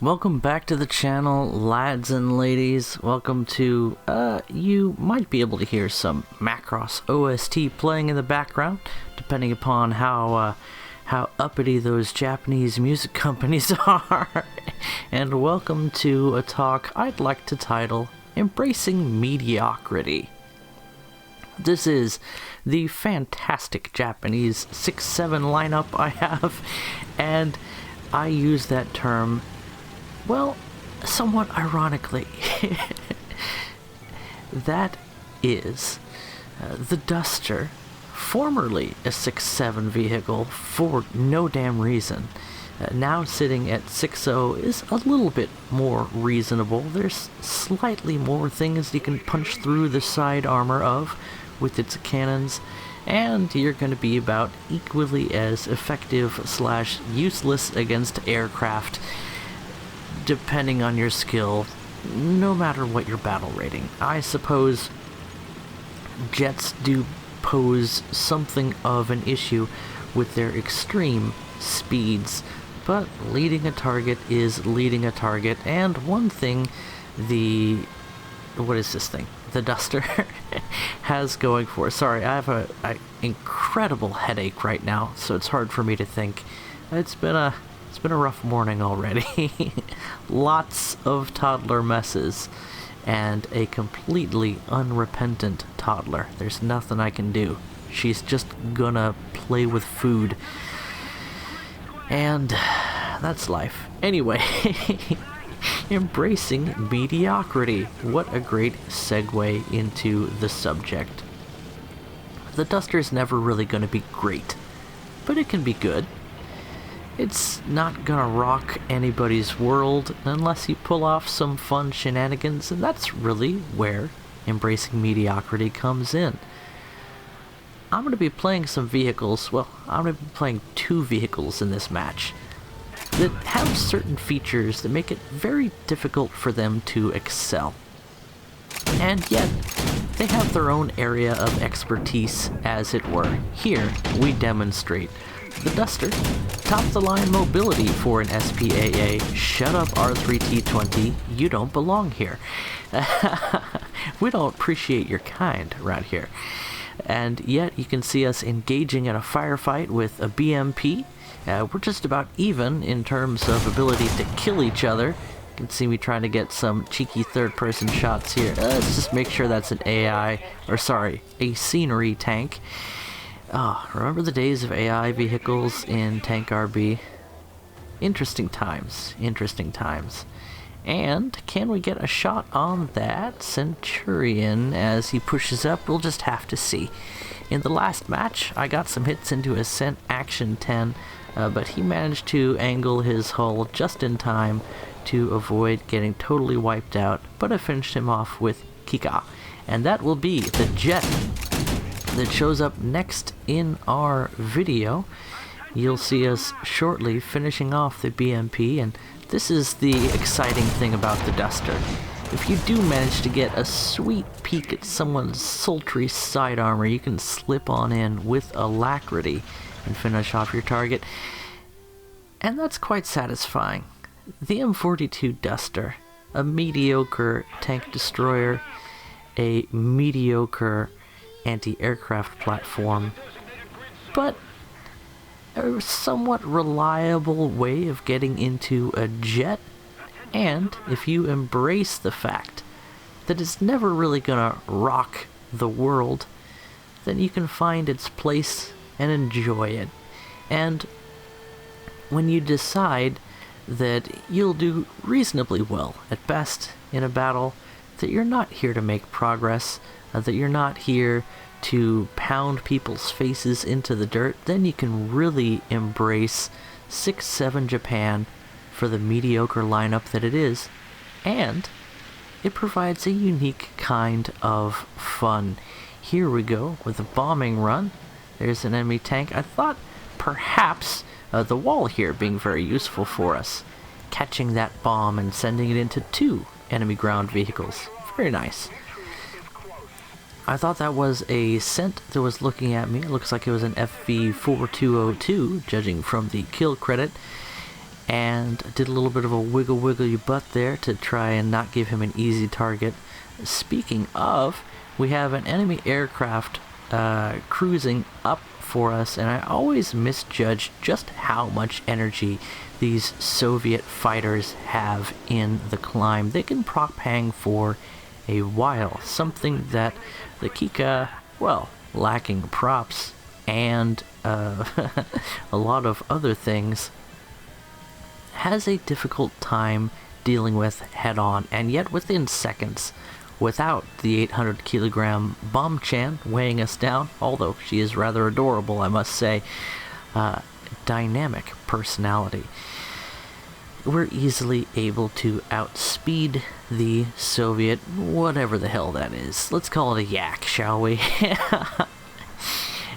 Welcome back to the channel, lads and ladies. Welcome to, you might be able to hear some Macross OST playing in the background, depending upon how uppity those Japanese music companies are. And welcome to a talk I'd like to title, Embracing Mediocrity. This is the fantastic Japanese 6-7 lineup I have, and I use that term, well, somewhat ironically. That is the Duster, formerly a 6-7 vehicle for no damn reason. Now sitting at 6.0 is a little bit more reasonable. There's slightly more things you can punch through the side armor of with its cannons, and you're going to be about equally as effective / useless against aircraft, depending on your skill, no matter what your battle rating. I suppose jets do pose something of an issue with their extreme speeds, but leading a target is leading a target, and one thing the Duster has going for it. Sorry, I have an incredible headache right now, so it's hard for me to think. It's been a rough morning already. Lots of toddler messes and a completely unrepentant toddler. There's nothing I can do. She's just gonna play with food. And that's life. Anyway, embracing mediocrity. What a great segue into the subject. The Duster's never really gonna be great, but it can be good. It's not gonna rock anybody's world unless you pull off some fun shenanigans, and that's really where embracing mediocrity comes in. I'm gonna be playing some vehicles, well, I'm gonna be playing two vehicles in this match that have certain features that make it very difficult for them to excel. And yet, they have their own area of expertise, as it were. Here, we demonstrate the Duster, top-of-the-line mobility for an SPAA. Shut up, R3T20, you don't belong here. We don't appreciate your kind around here. And yet, you can see us engaging in a firefight with a BMP. We're just about even in terms of ability to kill each other. You can see me trying to get some cheeky third-person shots here. Let's just make sure that's an a scenery tank. Remember the days of AI vehicles in Tank RB? Interesting times. And can we get a shot on that Centurion as he pushes up? We'll just have to see. In the last match, I got some hits into a Cent Action 10, but he managed to angle his hull just in time to avoid getting totally wiped out, but I finished him off with Kika. And that will be the jet that shows up next in our video. You'll see us shortly finishing off the BMP, and this is the exciting thing about the Duster. If you do manage to get a sweet peek at someone's sultry side armor, you can slip on in with alacrity and finish off your target, and that's quite satisfying. The M42 Duster, a mediocre tank destroyer, a mediocre anti-aircraft platform, but a somewhat reliable way of getting into a jet. And if you embrace the fact that it's never really gonna rock the world, then you can find its place and enjoy it. And when you decide that you'll do reasonably well at best in a battle, that you're not here to make progress, that you're not here to pound people's faces into the dirt, then you can really embrace 6-7 Japan for the mediocre lineup that it is, and it provides a unique kind of fun. Here we go with a bombing run. There's an enemy tank. I thought perhaps the wall here being very useful for us, catching that bomb and sending it into two enemy ground vehicles. Very nice. I thought that was a Cent that was looking at me. It looks like it was an FV4202, judging from the kill credit. and did a little bit of a wiggle your butt there to try and not give him an easy target. Speaking of, we have an enemy aircraft cruising up for us, and I always misjudge just how much energy these Soviet fighters have in the climb. They can prop hang for a while, something that the Kika, well, lacking props and a lot of other things, has a difficult time dealing with head-on, and yet within seconds, without the 800 kilogram Bomb-chan weighing us down, although she is rather adorable, I must say, dynamic personality, we're easily able to outspeed the Soviet, whatever the hell that is. Let's call it a yak, shall we?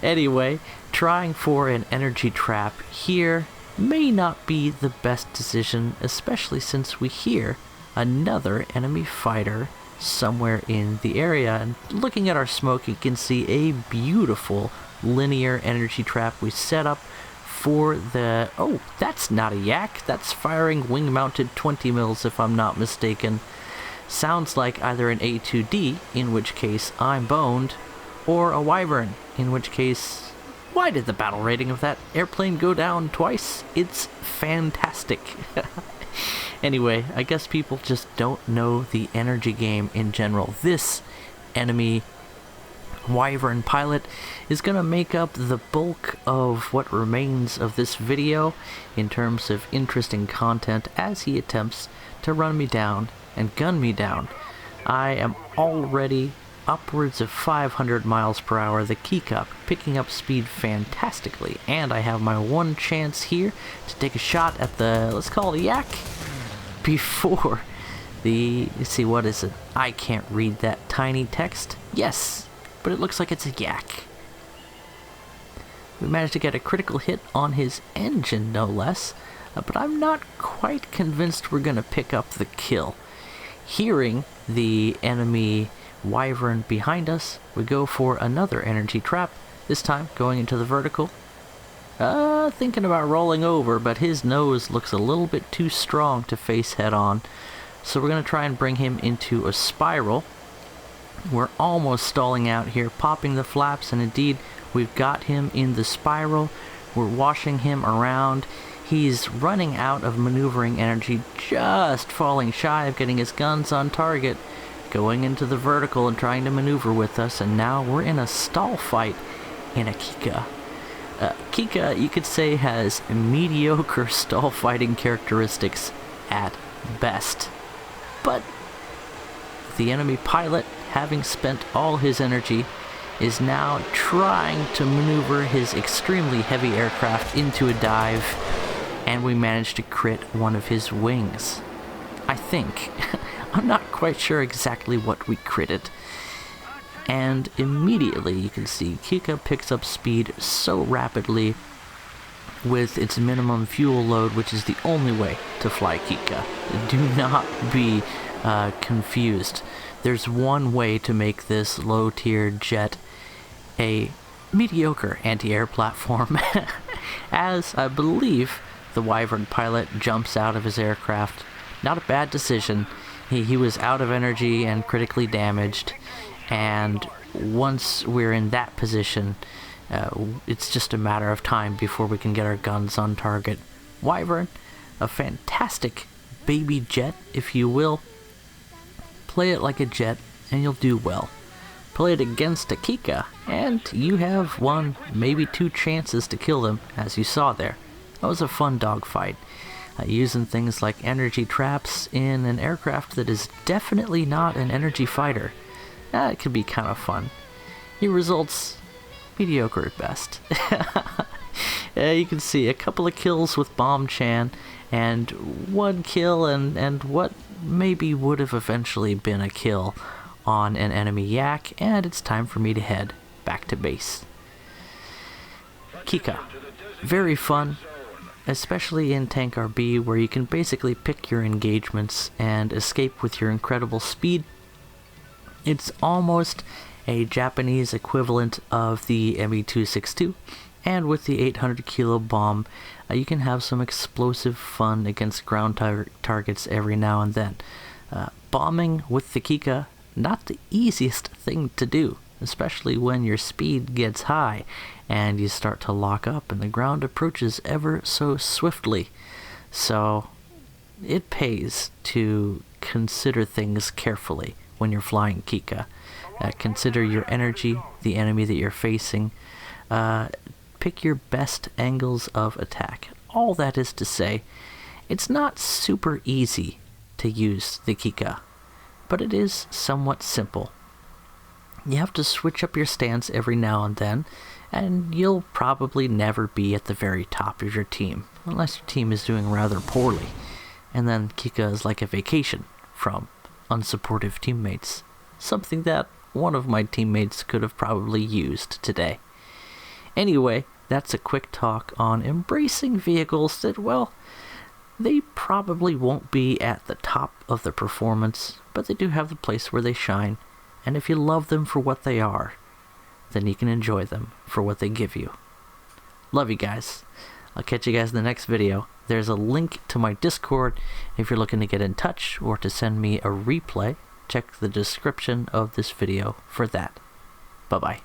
Anyway, trying for an energy trap here may not be the best decision, especially since we hear another enemy fighter somewhere in the area. And looking at our smoke, you can see a beautiful linear energy trap we set up for the... Oh, that's not a yak. That's firing wing-mounted 20 mils, if I'm not mistaken. Sounds like either an A2D, in which case I'm boned, or a wyvern, in which case... Why did the battle rating of that airplane go down twice? It's fantastic. Anyway, I guess people just don't know the energy game in general. This enemy wyvern pilot is going to make up the bulk of what remains of this video in terms of interesting content as he attempts to run me down and gun me down. I am already upwards of 500 miles per hour, the Kika picking up speed fantastically, and I have my one chance here to take a shot at the, let's call it a yak, before the, let's see, what is it? I can't read that tiny text. Yes, but it looks like it's a yak. We managed to get a critical hit on his engine, no less, but I'm not quite convinced we're gonna pick up the kill. Hearing the enemy wyvern behind us, we go for another energy trap, this time going into the vertical. Thinking about rolling over, but his nose looks a little bit too strong to face head on, so we're going to try and bring him into a spiral. We're almost stalling out here, popping the flaps, and indeed we've got him in the spiral. We're washing him around. He's running out of maneuvering energy, just falling shy of getting his guns on target, going into the vertical and trying to maneuver with us, and now we're in a stall fight in a Kika. Kika, you could say, has mediocre stall fighting characteristics at best. But the enemy pilot, having spent all his energy, is now trying to maneuver his extremely heavy aircraft into a dive, and we managed to crit one of his wings. I think. I'm not quite sure exactly what we critted. And immediately you can see Kika picks up speed so rapidly with its minimum fuel load, which is the only way to fly Kika. Do not be confused. There's one way to make this low-tier jet a mediocre anti-air platform, as I believe the wyvern pilot jumps out of his aircraft. Not a bad decision. He was out of energy and critically damaged, and once we're in that position, it's just a matter of time before we can get our guns on target. Wyvern, a fantastic baby jet, if you will. Play it like a jet and you'll do well. Play it against a Kika and you have one, maybe two chances to kill them, as you saw there. That was a fun dogfight. Using things like energy traps in an aircraft that is definitely not an energy fighter. It could be kind of fun. Your results, mediocre at best. You can see a couple of kills with Bomb-chan, and one kill and what maybe would have eventually been a kill on an enemy yak, and it's time for me to head back to base. Kika. Very fun. Especially in Tank RB, where you can basically pick your engagements and escape with your incredible speed. It's almost a Japanese equivalent of the ME-262, And with the 800 kilo bomb, you can have some explosive fun against ground targets every now and then. Bombing with the Kika, not the easiest thing to do, especially when your speed gets high and you start to lock up and the ground approaches ever so swiftly. So it pays to consider things carefully when you're flying Kika. Consider your energy, the enemy that you're facing. Pick your best angles of attack. All that is to say, it's not super easy to use the Kika, but it is somewhat simple. You have to switch up your stance every now and then, and you'll probably never be at the very top of your team, unless your team is doing rather poorly. And then Kika is like a vacation from unsupportive teammates, something that one of my teammates could have probably used today. Anyway, that's a quick talk on embracing vehicles that, well, they probably won't be at the top of their performance, but they do have the place where they shine, and if you love them for what they are, then you can enjoy them for what they give you. Love you guys. I'll catch you guys in the next video. There's a link to my Discord if you're looking to get in touch or to send me a replay. Check the description of this video for that. Bye-bye.